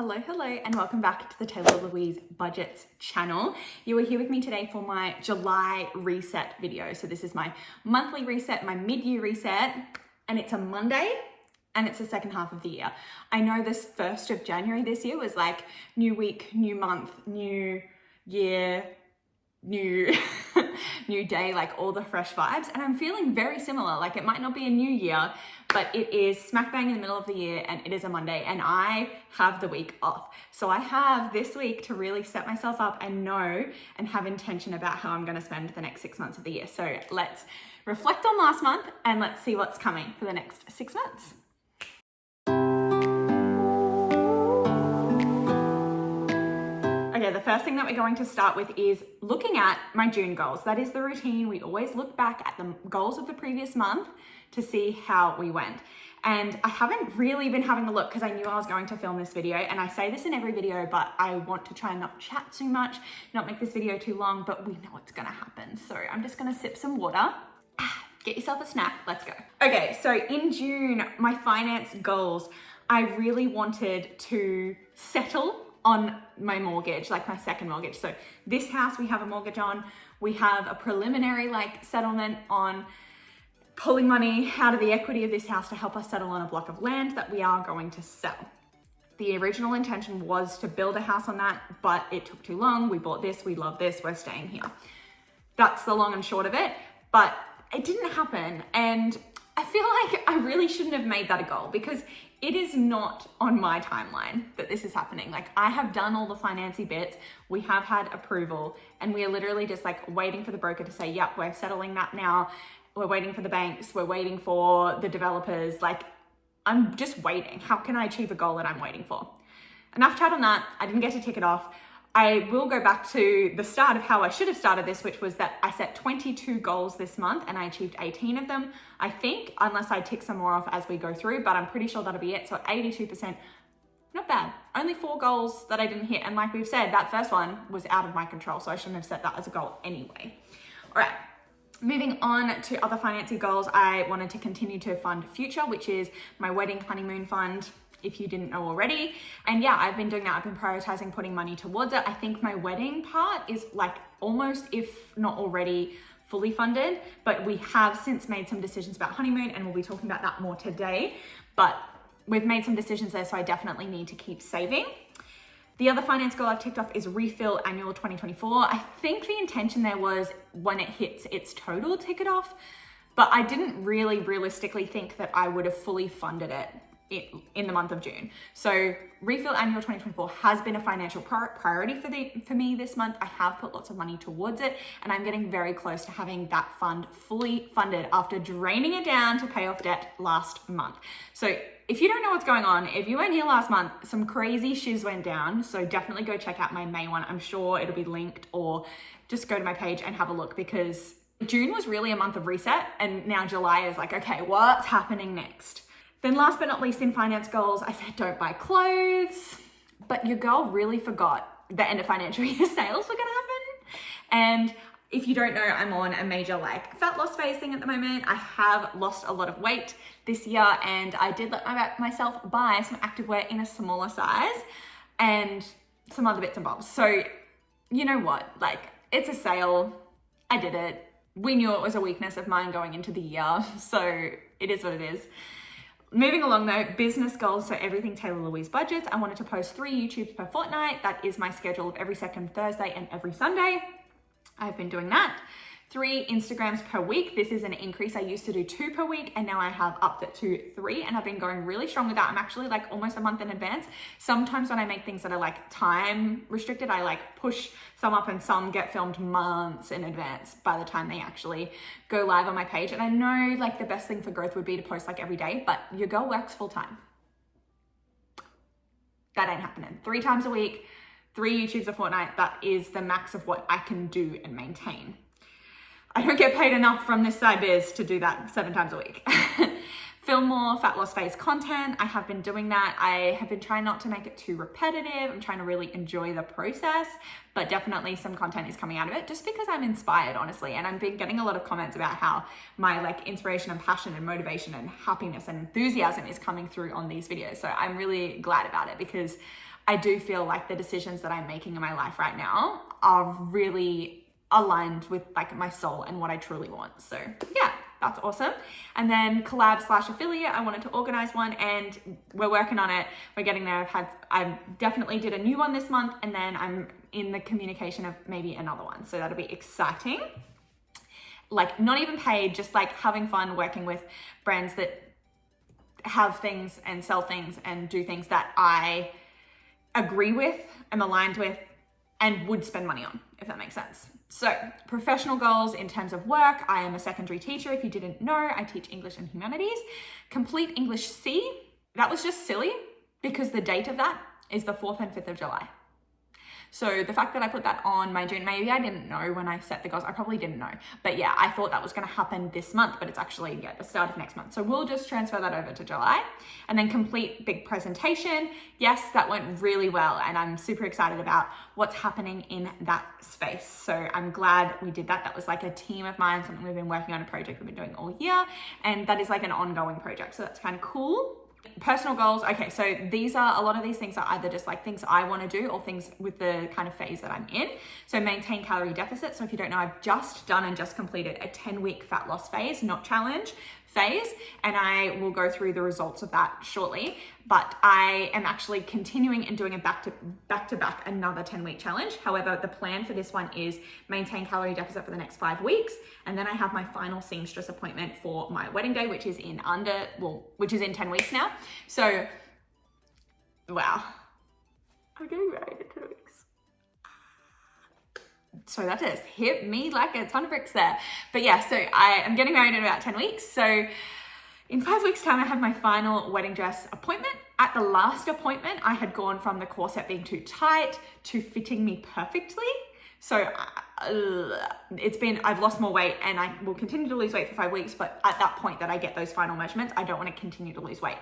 Hello, and welcome back to the Taylah Louise Budgets channel. You are here with me today for my July reset video. So this is my monthly reset, my mid-year reset, and it's a Monday, and it's the second half of the year. I know this 1st of January this year was like new week, new month, new year, new new day, like all the fresh vibes, and I'm feeling very similar. Like it might not be a new year, but it is smack bang in the middle of the year and it is a Monday and I have the week off. So I have this week to really set myself up and know and have intention about how I'm going to spend the next 6 months of the year. So let's reflect on last month and let's see what's coming for the next 6 months. Okay, the first thing that we're going to start with is looking at my June goals. That is the routine. We always look back at the goals of the previous month to see how we went. And I haven't really been having a look because I knew I was going to film this video, and I say this in every video, but I want to try and not chat too much, not make this video too long, but we know what's gonna happen. So I'm just gonna sip some water. Get yourself a snack, let's go. Okay, so in June, my finance goals, I really wanted to settle on my mortgage, like my second mortgage. So this house we have a mortgage on, we have a preliminary settlement on pulling money out of the equity of this house to help us settle on a block of land that we are going to sell. The original intention was to build a house on that, but it took too long. We bought this, we love this, we're staying here. That's the long and short of it, but it didn't happen. And I feel like I really shouldn't have made that a goal because it is not on my timeline that this is happening. Like I have done all the financy bits, we have had approval, and we are literally just waiting for the broker to say, yep, we're settling that now. We're waiting for the banks, we're waiting for the developers. I'm just waiting. How can I achieve a goal that I'm waiting for? Enough chat on that. I didn't get to tick it off. I will go back to the start of how I should have started this, which was that I set 22 goals this month and I achieved 18 of them, I think, unless I tick some more off as we go through, but I'm pretty sure that'll be it. So 82%, not bad. Only 4 goals that I didn't hit. And like we've said, that first one was out of my control, so I shouldn't have set that as a goal anyway. All right. Moving on to other financing goals, I wanted to continue to fund Future, which is my wedding honeymoon fund, if you didn't know already. And yeah, I've been doing that. I've been prioritizing putting money towards it. I think my wedding part is almost, if not already, fully funded, but we have since made some decisions about honeymoon and we'll be talking about that more today. But we've made some decisions there, so I definitely need to keep saving. The other finance goal I've ticked off is refill annual 2024. I think the intention there was when it hits its total, tick it off, but I didn't really realistically think that I would have fully funded it in the month of June. So refill annual 2024 has been a financial priority for me this month. I have put lots of money towards it and I'm getting very close to having that fund fully funded after draining it down to pay off debt last month. So if you don't know what's going on, if you weren't here last month, some crazy shiz went down. So definitely go check out my May one. I'm sure it'll be linked, or just go to my page and have a look, because June was really a month of reset and now July is okay, what's happening next? Then last but not least in finance goals, I said don't buy clothes, but your girl really forgot the end of financial year sales were gonna happen. And if you don't know, I'm on a major fat loss phase thing at the moment. I have lost a lot of weight this year and I did let myself buy some activewear in a smaller size and some other bits and bobs. So you know what, it's a sale. I did it. We knew it was a weakness of mine going into the year. So it is what it is. Moving along though, business goals. So everything Taylah Louise Budgets. I wanted to post 3 YouTubes per fortnight. That is my schedule of every second Thursday and every Sunday. I've been doing that. 3 Instagrams per week. This is an increase. I used to do 2 per week and now I have upped it to 3 and I've been going really strong with that. I'm actually almost a month in advance. Sometimes when I make things that are time restricted, I push some up and some get filmed months in advance by the time they actually go live on my page. And I know the best thing for growth would be to post every day, but your girl works full time. That ain't happening. 3 times a week, 3 YouTubes a fortnight, that is the max of what I can do and maintain. I don't get paid enough from this side biz to do that 7 times a week. Film more fat loss phase content. I have been doing that. I have been trying not to make it too repetitive. I'm trying to really enjoy the process, but definitely some content is coming out of it just because I'm inspired, honestly. And I've been getting a lot of comments about how my inspiration and passion and motivation and happiness and enthusiasm is coming through on these videos. So I'm really glad about it because I do feel like the decisions that I'm making in my life right now are really aligned with like my soul and what I truly want. So yeah, that's awesome. And then collab/affiliate, I wanted to organize one and we're working on it. We're getting there. I definitely did a new one this month, and then I'm in the communication of maybe another one. So that'll be exciting. Like not even paid, just like having fun working with brands that have things and sell things and do things that I agree with, am aligned with, and would spend money on, if that makes sense. So professional goals in terms of work, I am a secondary teacher. If you didn't know, I teach English and humanities. Complete English C. That was just silly because the date of that is the 4th and 5th of July. So the fact that I put that on my June, maybe I didn't know when I set the goals. I probably didn't know. But yeah, I thought that was going to happen this month, but it's actually the start of next month. So we'll just transfer that over to July. And then complete big presentation. Yes, that went really well. And I'm super excited about what's happening in that space. So I'm glad we did that. That was like a team of mine, something we've been working on, a project we've been doing all year. And that is like an ongoing project. So that's kind of cool. Personal goals. Okay, so a lot of these things are either just like things I want to do or things with the kind of phase that I'm in. So maintain calorie deficit. So if you don't know, I've just done and just completed a 10-week fat loss phase, not challenge phase, and I will go through the results of that shortly. But I am actually continuing and doing a back to back another 10-week challenge. However, the plan for this one is maintain calorie deficit for the next 5 weeks, and then I have my final seamstress appointment for my wedding day, which is in 10 weeks now. So, wow, I'm getting married in 2 weeks. So that just hit me like a ton of bricks there. But yeah, so I am getting married in about 10 weeks. So in 5 weeks time, I have my final wedding dress appointment. At the last appointment, I had gone from the corset being too tight to fitting me perfectly. So I've lost more weight and I will continue to lose weight for 5 weeks. But at that point that I get those final measurements, I don't want to continue to lose weight.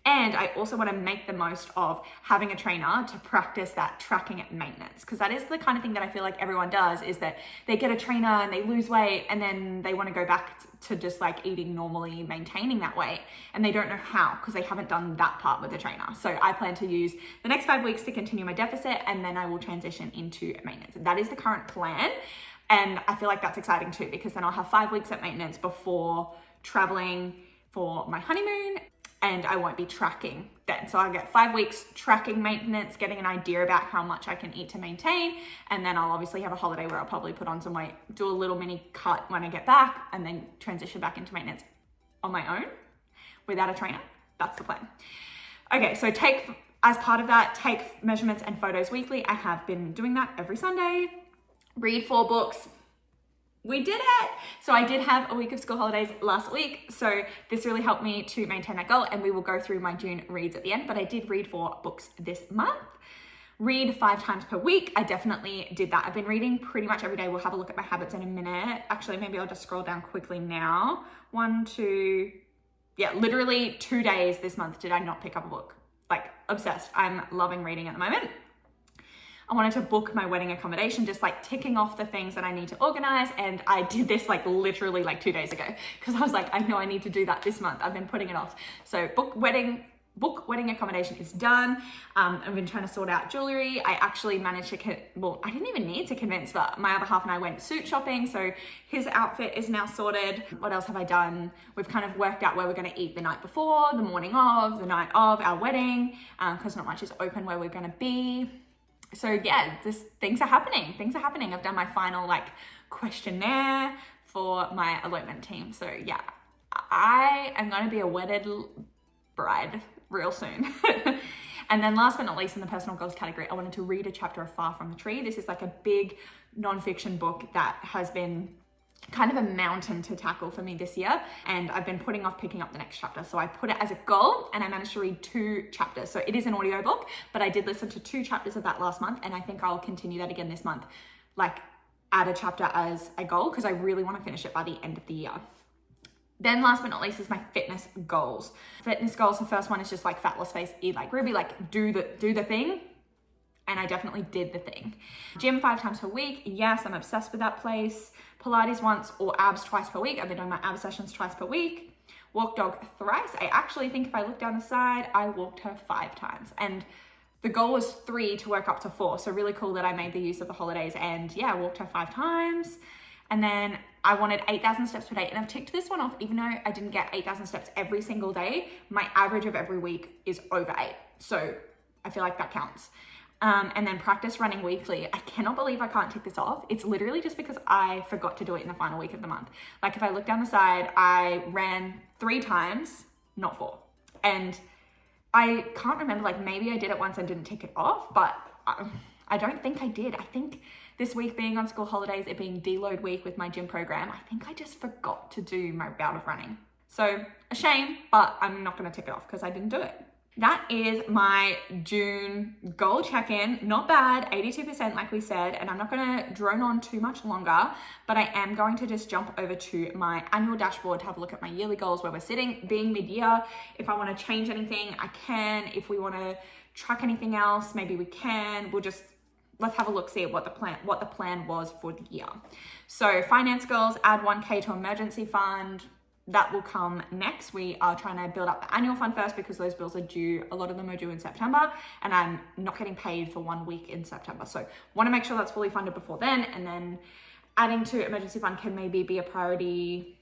And I also want to make the most of having a trainer to practice that tracking at maintenance, because that is the kind of thing that I feel like everyone does, is that they get a trainer and they lose weight and then they want to go back to just like eating normally, maintaining that weight, and they don't know how because they haven't done that part with the trainer. So I plan to use the next 5 weeks to continue my deficit, and then I will transition into maintenance. That is the current plan. And I feel like that's exciting too, because then I'll have 5 weeks at maintenance before traveling for my honeymoon, and I won't be tracking then. So I'll get 5 weeks tracking maintenance, getting an idea about how much I can eat to maintain. And then I'll obviously have a holiday where I'll probably put on some weight, do a little mini cut when I get back, and then transition back into maintenance on my own without a trainer. That's the plan. Okay, so as part of that, take measurements and photos weekly. I have been doing that every Sunday. Read 4 books. We did it. So I did have a week of school holidays last week. So this really helped me to maintain that goal, and we will go through my June reads at the end, but I did read 4 books this month. Read 5 times per week. I definitely did that. I've been reading pretty much every day. We'll have a look at my habits in a minute. Actually, maybe I'll just scroll down quickly now. Literally 2 days this month did I not pick up a book. Like obsessed. I'm loving reading at the moment. I wanted to book my wedding accommodation, just like ticking off the things that I need to organize. And I did this like literally like 2 days ago, because I was like, I know I need to do that this month. I've been putting it off. So book wedding accommodation is done. I've been trying to sort out jewelry. I actually managed to, I didn't even need to convince, but my other half and I went suit shopping. So his outfit is now sorted. What else have I done? We've kind of worked out where we're going to eat the night before, the morning of, the night of our wedding, because not much is open where we're going to be. So yeah, things are happening. I've done my final like questionnaire for my elopement team. So yeah, I am going to be a wedded bride real soon. And then last but not least, in the personal goals category, I wanted to read a chapter of Far From the Tree. This is like a big nonfiction book that has been kind of a mountain to tackle for me this year, and I've been putting off picking up the next chapter. So I put it as a goal, and I managed to read 2 chapters. So it is an audiobook, but I did listen to 2 chapters of that last month, and I think I'll continue that again this month. Like add a chapter as a goal, because I really want to finish it by the end of the year. Then last but not least is my fitness goals. Fitness goals, the first one is just like fat loss phase, eat like Ruby, like do the thing. And I definitely did the thing. Gym 5 times per week. Yes, I'm obsessed with that place. Pilates once or abs twice per week. I've been doing my abs sessions twice per week. Walk dog thrice. I actually think if I look down the side, I walked her 5 times. And The goal was 3 to work up to 4. So really cool that I made the use of the holidays, and yeah, I walked her 5 times. And then I wanted 8,000 steps per day, and I've ticked this one off. Even though I didn't get 8,000 steps every single day, my average of every week is over 8. So I feel like that counts. And then practice running weekly. I cannot believe I can't tick this off. It's literally just because I forgot to do it in the final week of the month. Like if I look down the side, I ran 3 times, not 4. And I can't remember, like maybe I did it once and didn't tick it off, but I don't think I did. I think this week being on school holidays, it being deload week with my gym program, I think I just forgot to do my bout of running. So a shame, but I'm not gonna tick it off because I didn't do it. That is my June goal check-in. Not bad, 82% like we said, and I'm not gonna drone on too much longer, but I am going to just jump over to my annual dashboard to have a look at my yearly goals where we're sitting, being mid-year. If I wanna change anything, I can. If we wanna track anything else, maybe we can. Let's have a look, see what the plan was for the year. So finance goals, add 1K to emergency fund. That will come next. We are trying to build up the annual fund first because those bills are due. A lot of them are due in September, and I'm not getting paid for 1 week in September. So want to make sure that's fully funded before then, and then adding to emergency fund can maybe be a priority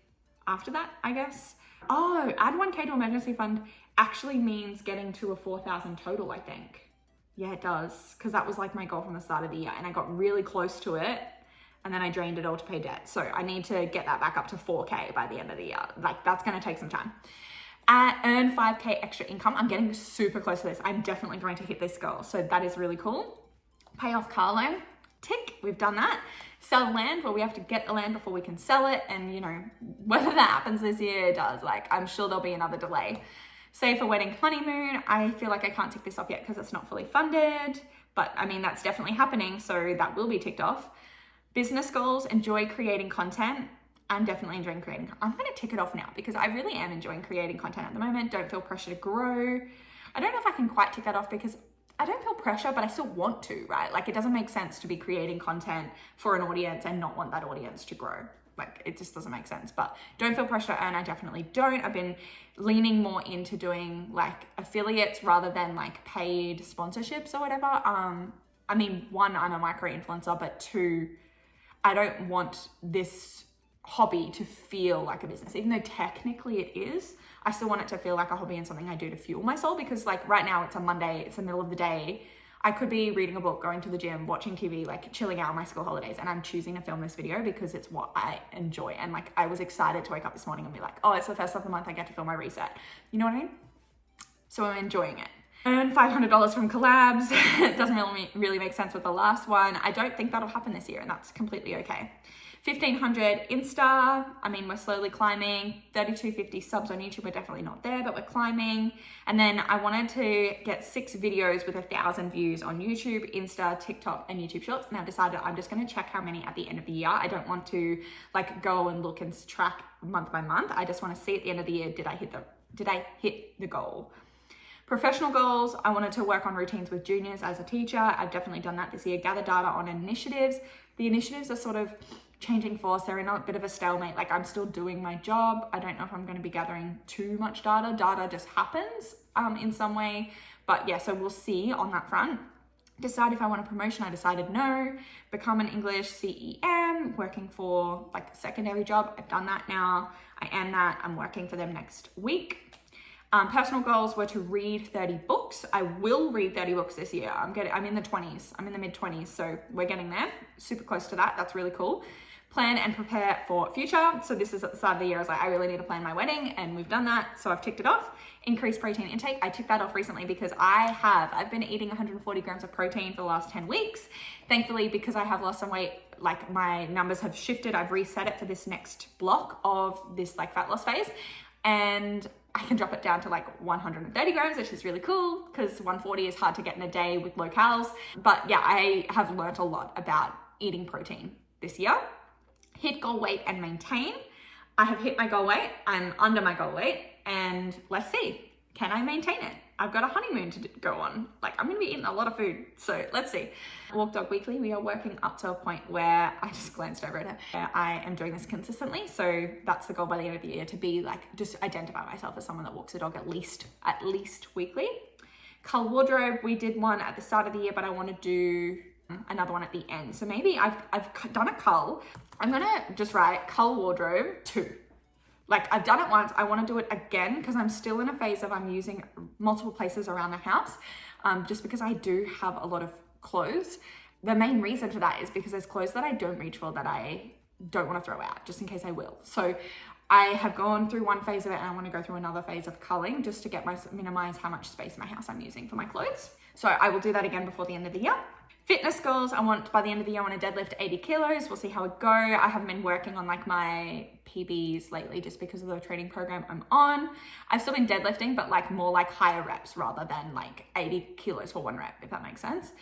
after that, I guess. Oh, add 1K to emergency fund actually means getting to a 4,000 total, I think. Yeah, it does, because that was like my goal from the start of the year, and I got really close to it. And then I drained it all to pay debt. So I need to get that back up to 4K by the end of the year. Like that's gonna take some time. Earn 5K extra income. I'm getting super close to this. I'm definitely going to hit this goal. So that is really cool. Pay off car loan, tick, we've done that. Sell land, well, we have to get the land before we can sell it. And you know, whether that happens this year, it does. Like I'm sure there'll be another delay. Save for wedding honeymoon. I feel like I can't tick this off yet because it's not fully funded. But I mean, that's definitely happening. So that will be ticked off. Business goals, enjoy creating content. I'm definitely enjoying creating. I'm going to tick it off now because I really am enjoying creating content at the moment. Don't feel pressure to grow. I don't know if I can quite tick that off because I don't feel pressure, but I still want to, right? Like it doesn't make sense to be creating content for an audience and not want that audience to grow. Like it just doesn't make sense, but don't feel pressure to earn. I definitely don't. I've been leaning more into doing like affiliates rather than like paid sponsorships or whatever. I mean, 1, I'm a micro influencer, but 2, I don't want this hobby to feel like a business, even though technically it is. I still want it to feel like a hobby and something I do to fuel my soul, because like right now it's a Monday, it's the middle of the day. I could be reading a book, going to the gym, watching TV, like chilling out on my school holidays, and I'm choosing to film this video because it's what I enjoy. And like I was excited to wake up this morning and be like, oh, it's the first of the month, I get to film my reset. You know what I mean? So I'm enjoying it. Earn $500 from collabs. It doesn't really make sense with the last one. I don't think that'll happen this year, and that's completely okay. 1,500 Insta. I mean, we're slowly climbing. 3,250 subs on YouTube. We're definitely not there, but we're climbing. And then I wanted to get 6 videos with 1,000 views on YouTube, Insta, TikTok, and YouTube Shorts. And I've decided I'm just going to check how many at the end of the year. I don't want to like go and look and track month by month. I just want to see at the end of the year, did I hit the goal? Professional goals, I wanted to work on routines with juniors as a teacher. I've definitely done that this year. Gather data on initiatives. The initiatives are sort of changing force. They're in a bit of a stalemate. Like I'm still doing my job. I don't know if I'm going to be gathering too much data. Data just happens in some way. But yeah, so we'll see on that front. Decide if I want a promotion. I decided no. Become an English CEM, working for like a secondary job. I've done that now. I am that. I'm working for them next week. Personal goals were to read 30 books. I will read 30 books this year. I'm in the 20s. I'm in the mid 20s. So we're getting there. Super close to that. That's really cool. Plan and prepare for future. So this is at the start of the year. I was like, I really need to plan my wedding, and we've done that. So I've ticked it off. Increase protein intake. I ticked that off recently because I've been eating 140 grams of protein for the last 10 weeks. Thankfully, because I have lost some weight, like my numbers have shifted. I've reset it for this next block of this like fat loss phase. And I can drop it down to like 130 grams, which is really cool because 140 is hard to get in a day with low calories. But yeah, I have learnt a lot about eating protein this year. Hit goal weight and maintain. I have hit my goal weight. I'm under my goal weight, and let's see, can I maintain it? I've got a honeymoon to go on. Like I'm gonna be eating a lot of food, so let's see. Walk Dog Weekly, we are working up to a point where I just glanced over at it. I am doing this consistently, so that's the goal by the end of the year, to be like, just identify myself as someone that walks a dog at least weekly. Cull wardrobe, we did one at the start of the year, but I want to do another one at the end. So maybe I've done a cull. I'm gonna just write cull wardrobe 2. Like, I've done it once, I want to do it again because I'm still in a phase of I'm using multiple places around the house, just because I do have a lot of clothes. The main reason for that is because there's clothes that I don't reach for that I don't want to throw out, just in case I will. So I have gone through one phase of it and I want to go through another phase of culling just to minimize how much space in my house I'm using for my clothes. So I will do that again before the end of the year. Fitness goals, by the end of the year, I want to deadlift 80 kilos. We'll see how it go. I haven't been working on like my PBs lately just because of the training program I'm on. I've still been deadlifting, but like more like higher reps rather than like 80 kilos for 1 rep, if that makes sense.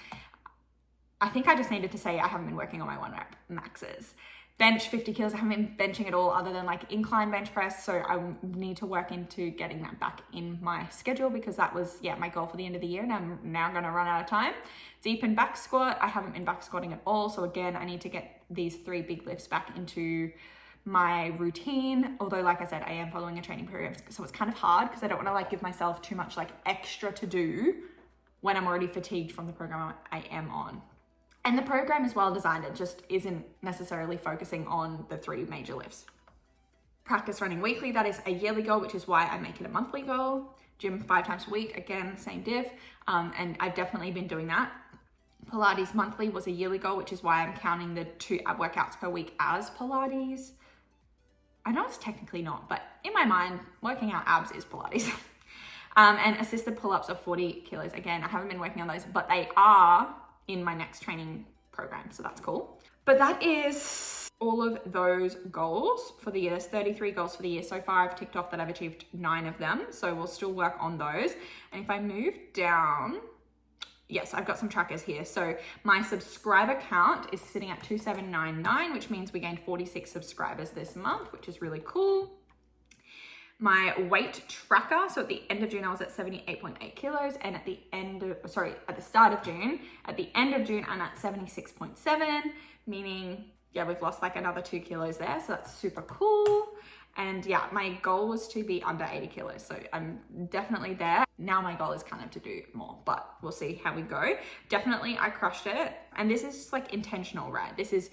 I think I just needed to say I haven't been working on my 1 rep maxes. Bench 50 kilos, I haven't been benching at all other than like incline bench press. So I need to work into getting that back in my schedule because that was, my goal for the end of the year. And I'm now gonna run out of time. Deep and back squat, I haven't been back squatting at all. So again, I need to get these 3 big lifts back into my routine. Although like I said, I am following a training program. So it's kind of hard because I don't wanna like give myself too much like extra to do when I'm already fatigued from the program I am on. And the program is well designed, it just isn't necessarily focusing on the 3 major lifts. Practice running weekly, that is a yearly goal, which is why I make it a monthly goal. Gym 5 times a week, again, same div. And I've definitely been doing that. Pilates monthly was a yearly goal, which is why I'm counting the 2 ab workouts per week as Pilates. I know it's technically not, but in my mind, working out abs is Pilates. And assisted pull-ups of 40 kilos. Again, I haven't been working on those, but they are in my next training program, so that's cool. But that is all of those goals for the year. There's 33 goals for the year so far. I've ticked off that I've achieved 9 of them, so we'll still work on those. And if I move down, yes, I've got some trackers here. So my subscriber count is sitting at 2799, which means we gained 46 subscribers this month, which is really cool. My weight tracker, so at the end of June, I was at 78.8 kilos, and at the start of June, I'm at 76.7, meaning, we've lost like another 2 kilos there, so that's super cool. And my goal was to be under 80 kilos, so I'm definitely there. Now my goal is kind of to do more, but we'll see how we go. Definitely, I crushed it, and this is just like intentional, right? This is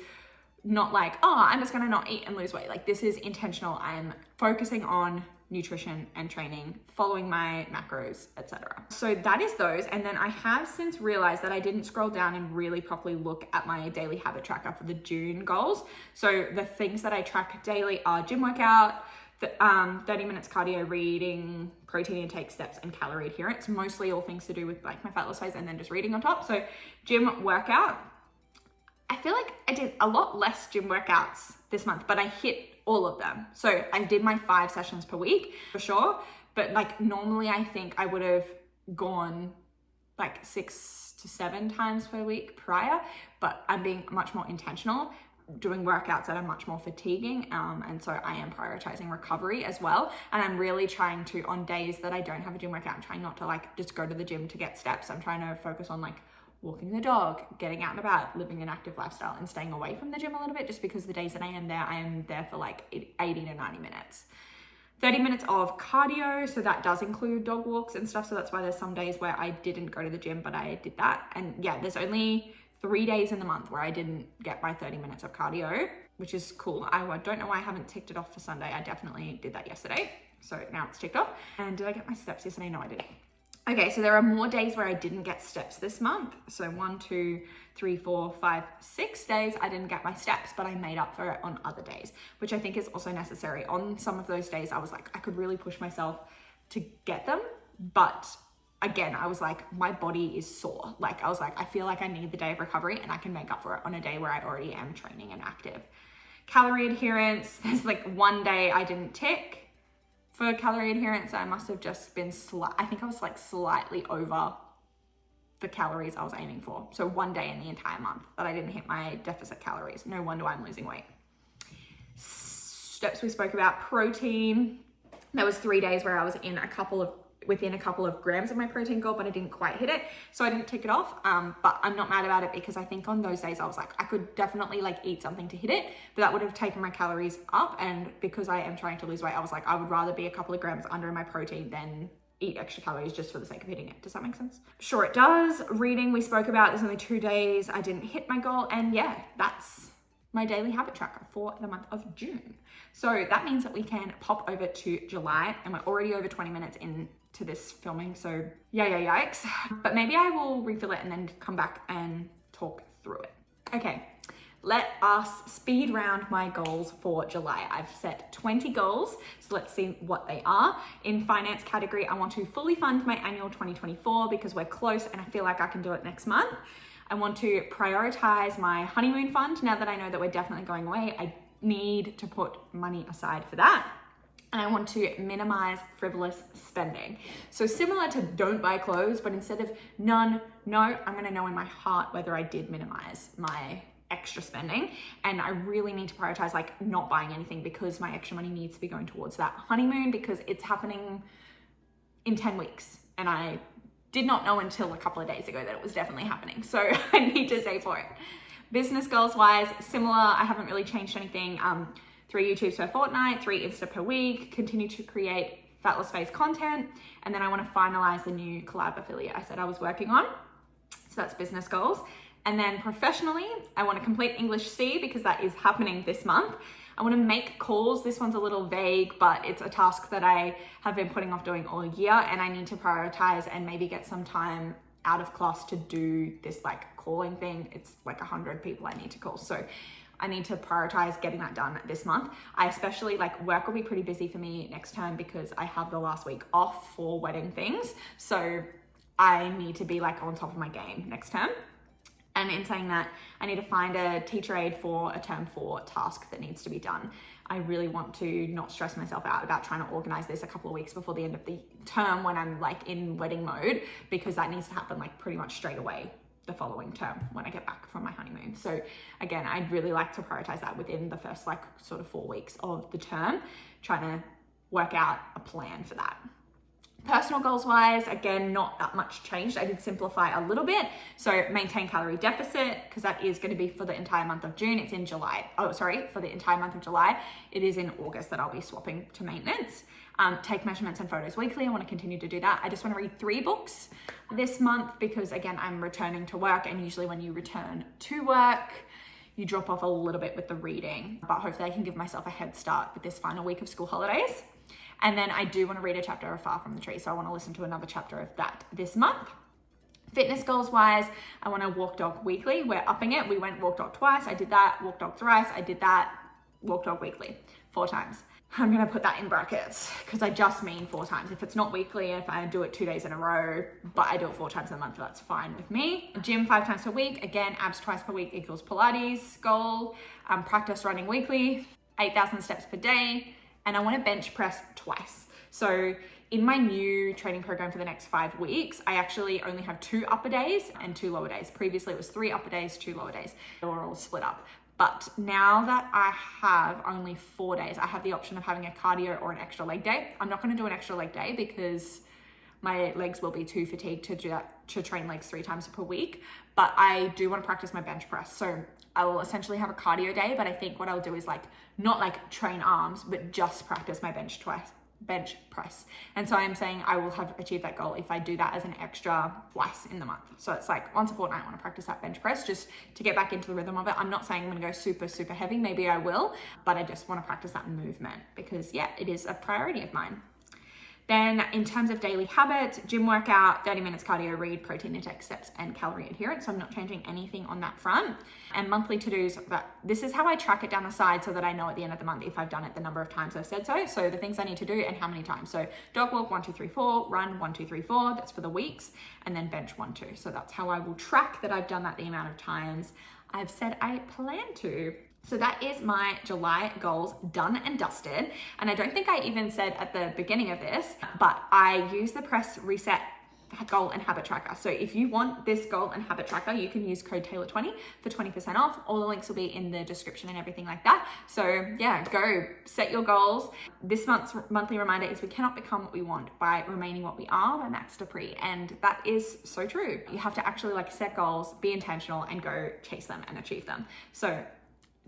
not like, I'm just gonna not eat and lose weight. Like, this is intentional. I'm focusing on nutrition and training, following my macros, etc. So that is those. And then I have since realized that I didn't scroll down and really properly look at my daily habit tracker for the June goals. So the things that I track daily are gym workout, 30 minutes cardio, reading, protein intake, steps, and calorie adherence. Mostly all things to do with like my fat loss phase, and then just reading on top. So gym workout, I feel like I did a lot less gym workouts this month, but I hit all of them. So I did my 5 sessions per week for sure. But like normally I think I would have gone like 6 to 7 times per week prior, but I'm being much more intentional, doing workouts that are much more fatiguing. And so I am prioritizing recovery as well. And I'm really trying to, on days that I don't have a gym workout, I'm trying not to like just go to the gym to get steps. I'm trying to focus on like walking the dog, getting out and about, living an active lifestyle, and staying away from the gym a little bit, just because the days that I am there for like 80 to 90 minutes. 30 minutes of cardio, so that does include dog walks and stuff, so that's why there's some days where I didn't go to the gym, but I did that. And there's only 3 days in the month where I didn't get my 30 minutes of cardio, which is cool. I don't know why I haven't ticked it off for Sunday. I definitely did that yesterday, so now it's ticked off. And did I get my steps yesterday? No, I didn't. Okay, so there are more days where I didn't get steps this month. So 1, 2, 3, 4, 5, 6 days I didn't get my steps, but I made up for it on other days, which I think is also necessary. On some of those days, I was like, I could really push myself to get them. But again, I was like, my body is sore. Like, I was like, I feel like I need the day of recovery, and I can make up for it on a day where I already am training and active. Calorie adherence, there's like 1 day I didn't tick. For calorie adherence, I must have just been I think I was like slightly over the calories I was aiming for. So 1 day in the entire month that I didn't hit my deficit calories. No wonder I'm losing weight. Steps we spoke about. Protein. There was 3 days where I was within a couple of grams of my protein goal, but I didn't quite hit it. So I didn't tick it off. But I'm not mad about it, because I think on those days I was like, I could definitely like eat something to hit it, but that would have taken my calories up. And because I am trying to lose weight, I was like, I would rather be a couple of grams under my protein than eat extra calories just for the sake of hitting it. Does that make sense? Sure it does. Reading, we spoke about, there's only 2 days I didn't hit my goal, and yeah, that's my daily habit tracker for the month of June. So that means that we can pop over to July, and we're already over 20 minutes into this filming, so yikes. But maybe I will refill it and then come back and talk through it. Okay, let us speed round my goals for July. I've set 20 goals, so let's see what they are. In finance category, I want to fully fund my annual 2024 because we're close and I feel like I can do it next month. I want to prioritize my honeymoon fund. Now that I know that we're definitely going away, I need to put money aside for that. And I want to minimize frivolous spending. So similar to don't buy clothes, but instead of none, no, I'm gonna know in my heart whether I did minimize my extra spending. And I really need to prioritize like not buying anything because my extra money needs to be going towards that honeymoon because it's happening in 10 weeks. And I did not know until a couple of days ago that it was definitely happening. So I need to save for it. Business goals wise, similar, I haven't really changed anything. 3 YouTubes per fortnight, 3 Insta per week, continue to create fatless face content. And then I want to finalize the new collab affiliate I said I was working on. So that's business goals. And then professionally, I want to complete English C because that is happening this month. I want to make calls. This one's a little vague, but it's a task that I have been putting off doing all year, and I need to prioritize and maybe get some time out of class to do this like calling thing. It's like 100 people I need to call. So I need to prioritize getting that done this month. I especially like work will be pretty busy for me next term because I have the last week off for wedding things. So I need to be like on top of my game next term. And in saying that, I need to find a teacher aid for a term 4 task that needs to be done. I really want to not stress myself out about trying to organize this a couple of weeks before the end of the term when I'm like in wedding mode, because that needs to happen like pretty much straight away the following term when I get back from my honeymoon. So again, I'd really like to prioritize that within the first like sort of 4 weeks of the term, trying to work out a plan for that. Personal goals wise, again, not that much changed. I did simplify a little bit. So maintain calorie deficit, because that is going to be for the entire month of June. It's in July. Oh, sorry, for the entire month of July. It is in August that I'll be swapping to maintenance. Take measurements and photos weekly. I want to continue to do that. I just want to read 3 books this month because again, I'm returning to work, and usually when you return to work, you drop off a little bit with the reading, but hopefully I can give myself a head start with this final week of school holidays. And then I do want to read a chapter of Far From the Tree. So I want to listen to another chapter of that this month. Fitness goals wise, I want to walk dog weekly. We're upping it. We went walk dog twice. I did that. Walk dog thrice. I did that. Walk dog weekly 4 times. I'm going to put that in brackets because I just mean 4 times. If it's not weekly, if I do it 2 days in a row, but I do it 4 times a month, that's fine with me. Gym 5 times per week. Again, abs twice per week equals Pilates goal. Practice running weekly, 8,000 steps per day. And I want to bench press twice. So in my new training program for the next 5 weeks, I actually only have 2 upper days and 2 lower days. Previously it was 3 upper days, 2 lower days. They were all split up. But now that I have only 4 days, I have the option of having a cardio or an extra leg day. I'm not going to do an extra leg day because my legs will be too fatigued to do that, to train legs 3 times per week. But I do want to practice my bench press. So I will essentially have a cardio day, but I think what I'll do is like, not like train arms, but just practice my bench press. And so I'm saying I will have achieved that goal if I do that as an extra twice in the month. So it's like once a fortnight, I want to practice that bench press just to get back into the rhythm of it. I'm not saying I'm going to go super, super heavy. Maybe I will, but I just want to practice that movement because yeah, it is a priority of mine. Then in terms of daily habits, gym workout, 30 minutes cardio, read, protein intake, steps, and calorie adherence. So I'm not changing anything on that front. And monthly to-dos, but this is how I track it down the side so that I know at the end of the month if I've done it the number of times I've said so. So the things I need to do and how many times. So dog walk 1, 2, 3, 4, run 1, 2, 3, 4. That's for the weeks. And then bench 1, 2. So that's how I will track that I've done that the amount of times I've said I plan to. So that is my July goals done and dusted. And I don't think I even said at the beginning of this, but I use the Press Reset goal and habit tracker. So if you want this goal and habit tracker, you can use code Taylah20 for 20% off. All the links will be in the description and everything like that. So yeah, go set your goals. This month's monthly reminder is we cannot become what we want by remaining what we are by Max Dupree. And that is so true. You have to actually like set goals, be intentional and go chase them and achieve them. So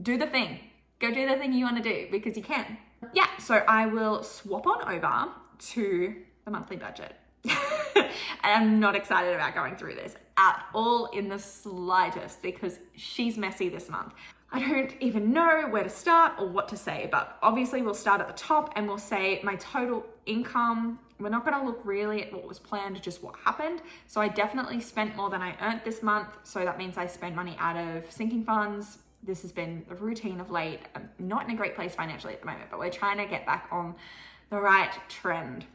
do the thing. Go do the thing you want to do because you can. Yeah, so I will swap on over to the monthly budget. And I'm not excited about going through this at all in the slightest because she's messy this month. I don't even know where to start or what to say, but obviously we'll start at the top and we'll say my total income. We're not going to look really at what was planned, just what happened. So I definitely spent more than I earned this month. So that means I spend money out of sinking funds. This has been a routine of late. I'm not in a great place financially at the moment, but we're trying to get back on the right trend.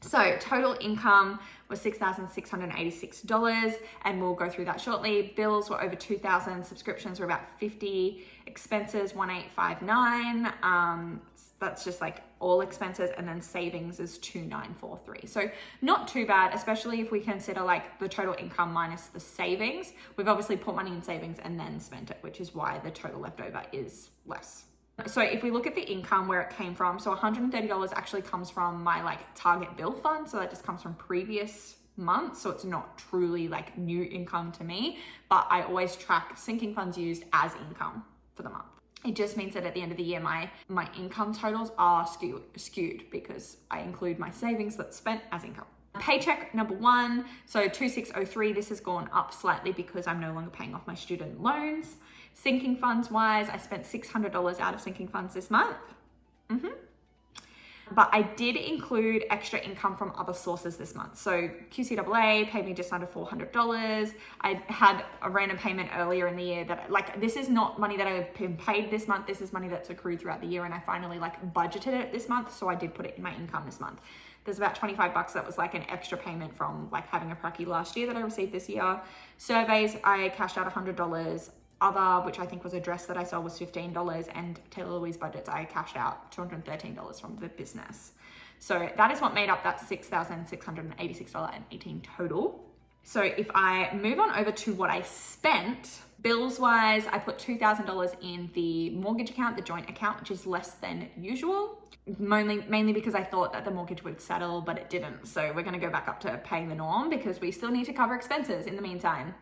So total income was $6,686, and we'll go through that shortly. Bills were over $2,000, subscriptions were about $50, expenses $1,859. That's just like all expenses, and then savings is $2,943. So not too bad, especially if we consider like the total income minus the savings. We've obviously put money in savings and then spent it, which is why the total leftover is less. So if we look at the income where it came from, so $130 actually comes from my like target bill fund. So that just comes from previous months. So it's not truly like new income to me, but I always track sinking funds used as income for the month. It just means that at the end of the year, my income totals are skewed because I include my savings that's spent as income. Paycheck number one, so 2603, this has gone up slightly because I'm no longer paying off my student loans. Sinking funds wise, I spent $600 out of sinking funds this month. But I did include extra income from other sources this month. So QCAA paid me just under $400. I had a random payment earlier in the year that like, this is not money that I've been paid this month. This is money that's accrued throughout the year. And I finally like budgeted it this month. So I did put it in my income this month. There's about $25 that was like an extra payment from like having a pracky last year that I received this year. Surveys, I cashed out $100. Other, which I think was a dress that I saw, was $15, and Taylah Louise budgets, I cashed out $213 from the business. So that is what made up that $6,686.18 total. So if I move on over to what I spent, bills wise, I put $2,000 in the mortgage account, the joint account, which is less than usual. Mainly because I thought that the mortgage would settle, but it didn't. So we're going to go back up to paying the norm because we still need to cover expenses in the meantime.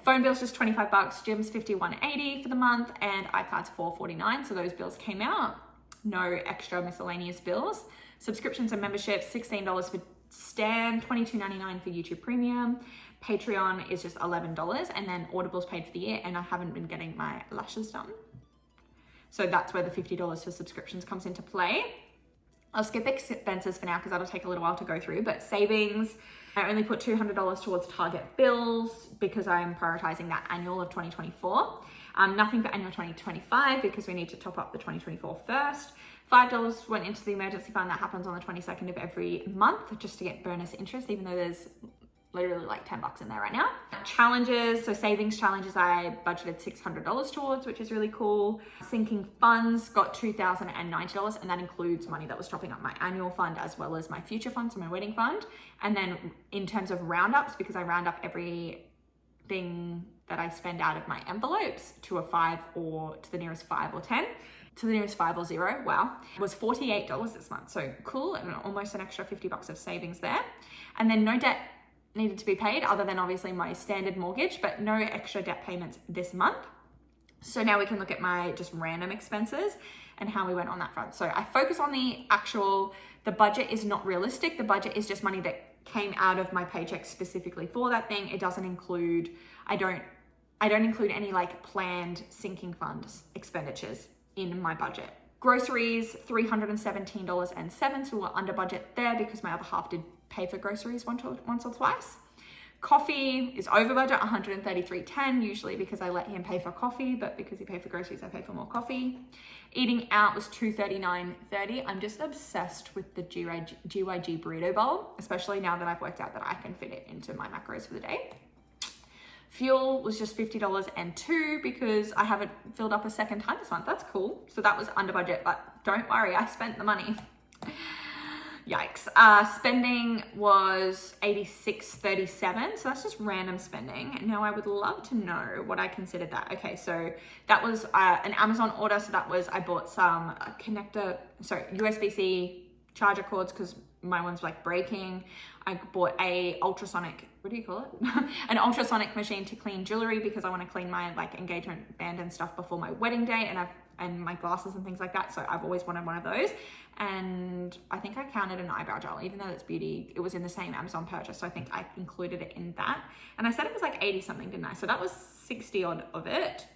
Phone bill's just $25, gym's $51.80 for the month, and iCard's $449. So those bills came out. No extra miscellaneous bills. Subscriptions and memberships, $16 for Stan, $22.99 for YouTube Premium. Patreon is just $11, and then Audible's paid for the year, and I haven't been getting my lashes done. So that's where the $50 for subscriptions comes into play. I'll skip expenses for now because that'll take a little while to go through, but savings, I only put $200 towards target bills because I'm prioritizing that annual of 2024. Nothing for annual 2025 because we need to top up the 2024 first. $5 went into the emergency fund that happens on the 22nd of every month just to get bonus interest, even though there's literally like $10 in there right now. Challenges, so savings challenges, I budgeted $600 towards, which is really cool. Sinking funds got $2,090, and that includes money that was topping up my annual fund as well as my future fund, so my wedding fund. And then in terms of roundups, because I round up everything that I spend out of my envelopes to a 5 or to the nearest 5 or 10, to the nearest 5 or 0, wow, was $48 this month. So cool, and almost an extra $50 of savings there. And then no debt needed to be paid other than obviously my standard mortgage, but no extra debt payments this month. So now we can look at my just random expenses and how we went on that front. So I focus on the budget is not realistic. The budget is just money that came out of my paycheck specifically for that thing. It doesn't include, I don't include any like planned sinking funds expenditures in my budget. Groceries, $317.07, so we're under budget there because my other half did pay for groceries once or twice. Coffee is over budget, $133.10, usually because I let him pay for coffee, but because he paid for groceries, I pay for more coffee. Eating out was $239.30. I'm just obsessed with the GYG burrito bowl, especially now that I've worked out that I can fit it into my macros for the day. Fuel was just $50.02 because I haven't filled up a second time this month. That's cool. So that was under budget, but don't worry, I spent the money. Yikes. Spending was $86.37. So that's just random spending. Now I would love to know what I considered that. Okay, so that was an Amazon order. So that was, I bought some USB-C charger cords because my one's like breaking. I bought a ultrasonic, what do you call it? An ultrasonic machine to clean jewelry because I want to clean my like engagement band and stuff before my wedding day. And I've and my glasses and things like that. So I've always wanted one of those. And I think I counted an eyebrow gel, even though it's beauty, it was in the same Amazon purchase. So I think I included it in that. And I said it was like 80 something, didn't I? So that was 60 odd of it.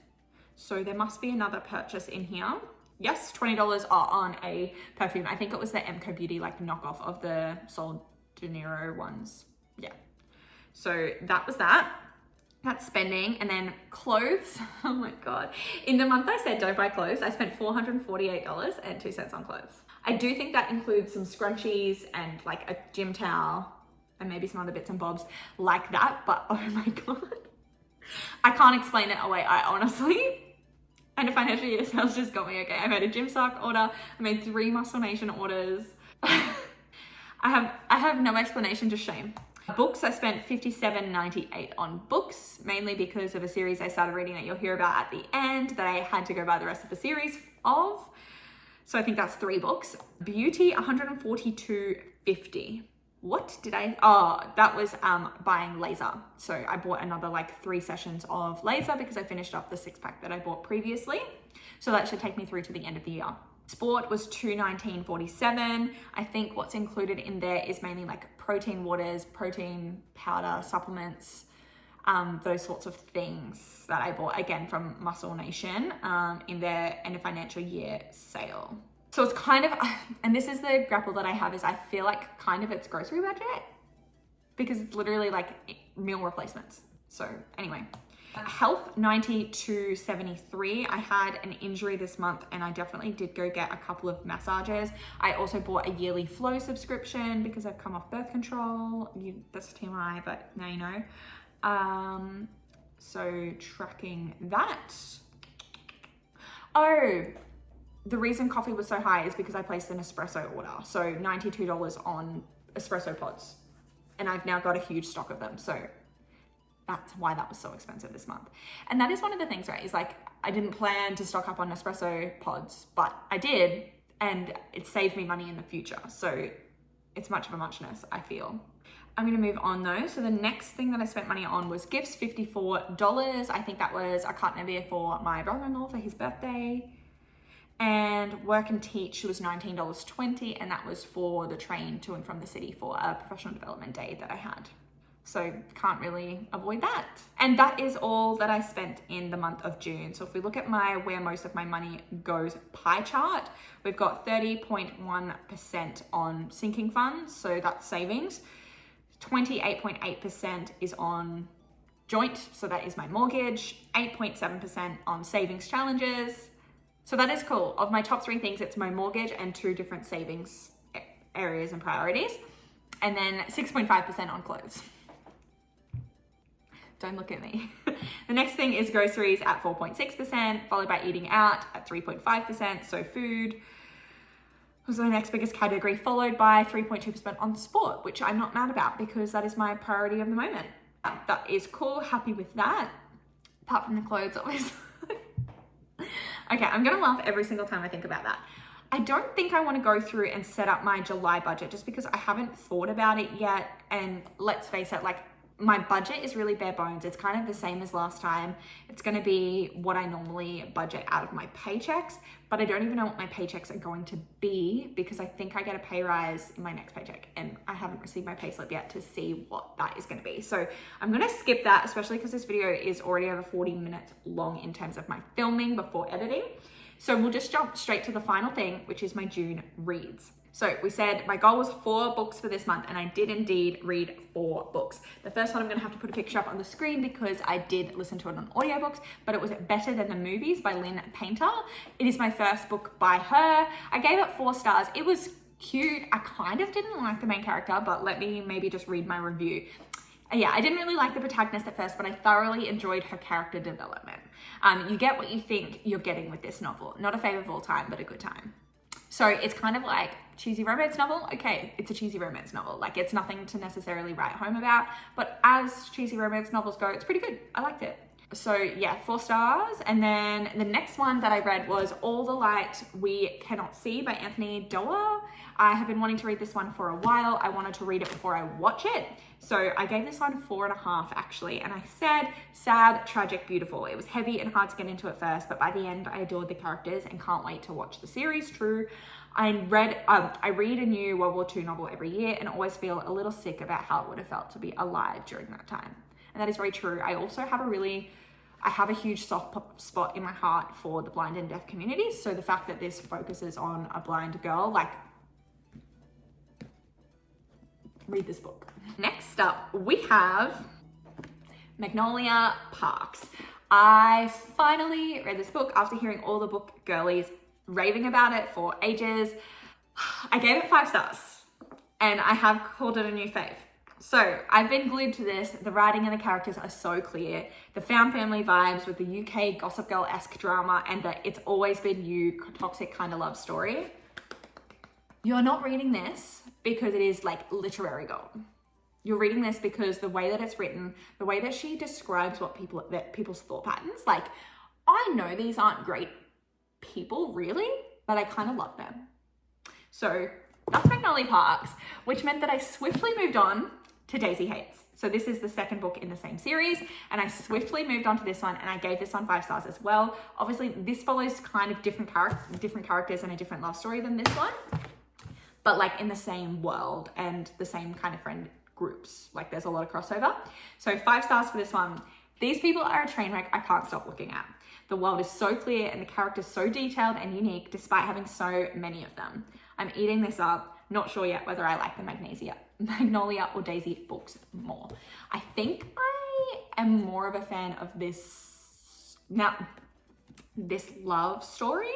So there must be another purchase in here. Yes, $20 on a perfume. I think it was the Emco Beauty like knockoff of the Sol de Janeiro ones. Yeah. So that was that. That's spending. And then clothes. Oh my God. In the month I said don't buy clothes, I spent $448.02 on clothes. I do think that includes some scrunchies and like a gym towel and maybe some other bits and bobs like that. But oh my God, I can't explain it away. I honestly, and a financial year sales just got me. Okay, I made a gym sock order. I made 3 Muscle Nation orders. I have no explanation, just shame. Books, I spent $57.98 on books, mainly because of a series I started reading that you'll hear about at the end that I had to go buy the rest of the series of. So I think that's 3 books. Beauty, $142.50. What did I, oh, that was buying laser. So I bought another like 3 sessions of laser because I finished up the 6-pack that I bought previously. So that should take me through to the end of the year. Sport was $219.47. I think what's included in there is mainly like protein waters, protein powder, supplements, those sorts of things that I bought again from Muscle Nation in their end of financial year sale. So it's kind of, and this is the grapple that I have, is I feel like kind of it's grocery budget because it's literally like meal replacements. So anyway, health, $92.73. I had an injury this month and I definitely did go get a couple of massages. I also bought a yearly Flow subscription because I've come off birth control. That's TMI, but now you know. So tracking that. Oh, the reason coffee was so high is because I placed an espresso order. So $92 on espresso pods. And I've now got a huge stock of them. So that's why that was so expensive this month. And that is one of the things, right? Is like, I didn't plan to stock up on espresso pods, but I did. And it saved me money in the future. So it's much of a muchness, I feel. I'm gonna move on though. So the next thing that I spent money on was gifts, $54. I think that was a carton of beer for my brother-in-law for his birthday. And work and teach was $19.20, and that was for the train to and from the city for a professional development day that I had. So can't really avoid that. And that is all that I spent in the month of June. So if we look at my where most of my money goes pie chart, we've got 30.1% on sinking funds, so that's savings. 28.8% is on joint, so that is my mortgage. 8.7% on savings challenges. So that is cool. Of my top 3 things, it's my mortgage and 2 different savings areas and priorities. And then 6.5% on clothes. Don't look at me. The next thing is groceries at 4.6%, followed by eating out at 3.5%. So food was the next biggest category, followed by 3.2% on sport, which I'm not mad about because that is my priority of the moment. That is cool, happy with that. Apart from the clothes, obviously. Okay, I'm gonna laugh every single time I think about that. I don't think I want to go through and set up my July budget just because I haven't thought about it yet. And let's face it, like my budget is really bare bones. It's kind of the same as last time. It's going to be what I normally budget out of my paychecks, but I don't even know what my paychecks are going to be because I think I get a pay rise in my next paycheck and I haven't received my payslip yet to see what that is going to be. So I'm going to skip that, especially because this video is already over 40 minutes long in terms of my filming before editing. So we'll just jump straight to the final thing, which is my June reads. So we said my goal was 4 books for this month, and I did indeed read 4 books. The first one I'm gonna have to put a picture up on the screen because I did listen to it on audiobooks, but it was Better Than the Movies by Lynn Painter. It is my first book by her. I gave it 4 stars. It was cute. I kind of didn't like the main character, but let me maybe just read my review. Yeah, I didn't really like the protagonist at first, but I thoroughly enjoyed her character development. You get what you think you're getting with this novel. Not a favorite of all time, but a good time. So it's kind of like cheesy romance novel. Okay, it's a cheesy romance novel. Like it's nothing to necessarily write home about, but as cheesy romance novels go, it's pretty good. I liked it. So yeah, 4 stars. And then the next one that I read was All the Light We Cannot See by Anthony Doerr. I have been wanting to read this one for a while. I wanted to read it before I watch it. So I gave this one 4.5 actually. And I said, sad, tragic, beautiful. It was heavy and hard to get into at first, but by the end I adored the characters and can't wait to watch the series. True. I read a new World War II novel every year and always feel a little sick about how it would have felt to be alive during that time. And that is very true. I also have a huge soft spot in my heart for the blind and deaf community. So the fact that this focuses on a blind girl, like, read this book. Next up, we have Magnolia Parks. I finally read this book after hearing all the book girlies raving about it for ages. I gave it 5 stars and I have called it a new fave. So I've been glued to this. The writing and the characters are so clear. The found family vibes with the UK Gossip Girl-esque drama and the it's always been you toxic kind of love story. You're not reading this because it is like literary gold. You're reading this because the way that it's written, the way that she describes people's thought patterns, like, I know these aren't great people really, but I kind of love them. So that's Magnolia Parks, which meant that I swiftly moved on to Daisy Hates. So this is the second book in the same series, and I swiftly moved on to this one, and I gave this one 5 stars as well. Obviously, this follows kind of different characters and a different love story than this one, but like in the same world and the same kind of friend groups. Like there's a lot of crossover. So 5 stars for this one. These people are a train wreck I can't stop looking at. The world is so clear and the characters so detailed and unique despite having so many of them. I'm eating this up. Not sure yet whether I like the Magnolia or Daisy books more. I think I am more of a fan of this love story,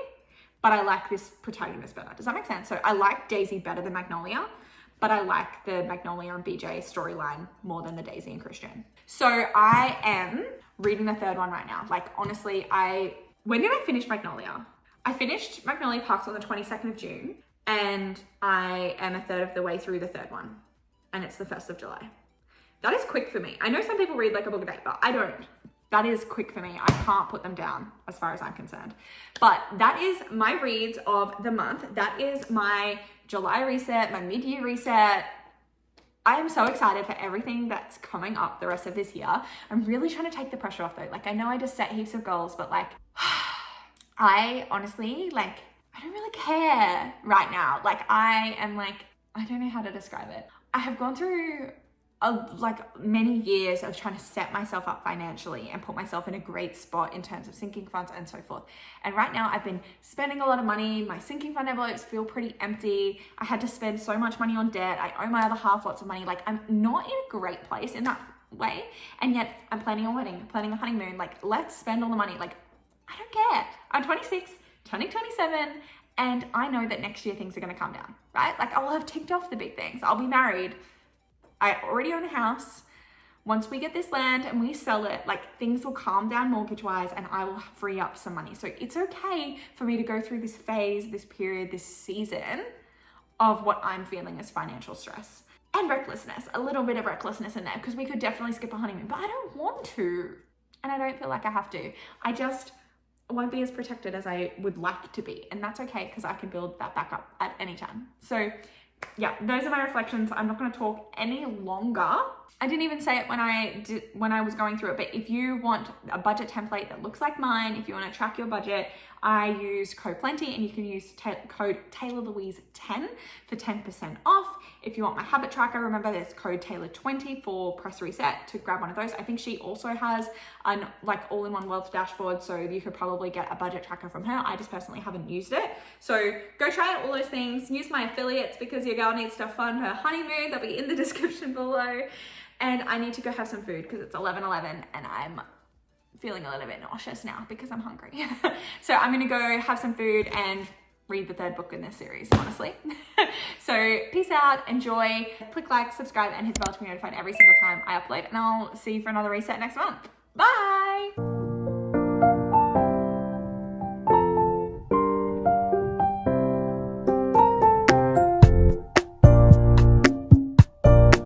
but I like this protagonist better. Does that make sense? So I like Daisy better than Magnolia, but I like the Magnolia and BJ storyline more than the Daisy and Christian. So I am reading the third one right now. Like honestly, when did I finish Magnolia? I finished Magnolia Parks on the 22nd of June and I am a third of the way through the third one and it's the 1st of July. That is quick for me. I know some people read like a book a day, but I don't. That is quick for me. I can't put them down as far as I'm concerned. But that is my reads of the month. That is my July reset, my mid-year reset. I am so excited for everything that's coming up the rest of this year. I'm really trying to take the pressure off though. Like I know I just set heaps of goals, but like I honestly, like I don't really care right now. Like I am like, I don't know how to describe it. I have gone through many years of trying to set myself up financially and put myself in a great spot in terms of sinking funds and so forth. And right now I've been spending a lot of money. My sinking fund envelopes feel pretty empty. I had to spend so much money on debt. I owe my other half lots of money. Like I'm not in a great place in that way. And yet I'm planning a wedding, planning a honeymoon. Like let's spend all the money. Like I don't care. I'm 26, turning 27. And I know that next year things are going to come down, right? Like I'll have ticked off the big things. I'll be married. I already own a house. Once we get this land and we sell it, like things will calm down mortgage-wise and I will free up some money. So it's okay for me to go through this phase, this period, this season of what I'm feeling as financial stress and recklessness, a little bit of recklessness in there because we could definitely skip a honeymoon, but I don't want to. And I don't feel like I have to. I just won't be as protected as I would like to be. And that's okay because I can build that back up at any time. So yeah, those are my reflections. I'm not going to talk any longer. I didn't even say it when I was going through it, but if you want a budget template that looks like mine, if you want to track your budget, I use code PLENTY and you can use code Taylah Louise 10 for 10% off. If you want my habit tracker, remember there's code Taylah 20 for press reset to grab one of those. I think she also has an like all-in-one wealth dashboard, so you could probably get a budget tracker from her. I just personally haven't used it. So go try out all those things. Use my affiliates because your girl needs to fund her honeymoon. They'll be in the description below. And I need to go have some food because it's 11:11 and I'm feeling a little bit nauseous now because I'm hungry. So I'm gonna go have some food and read the third book in this series, honestly. So peace out, enjoy, click like, subscribe, and hit the bell to be notified every single time I upload. And I'll see you for another reset next month. Bye.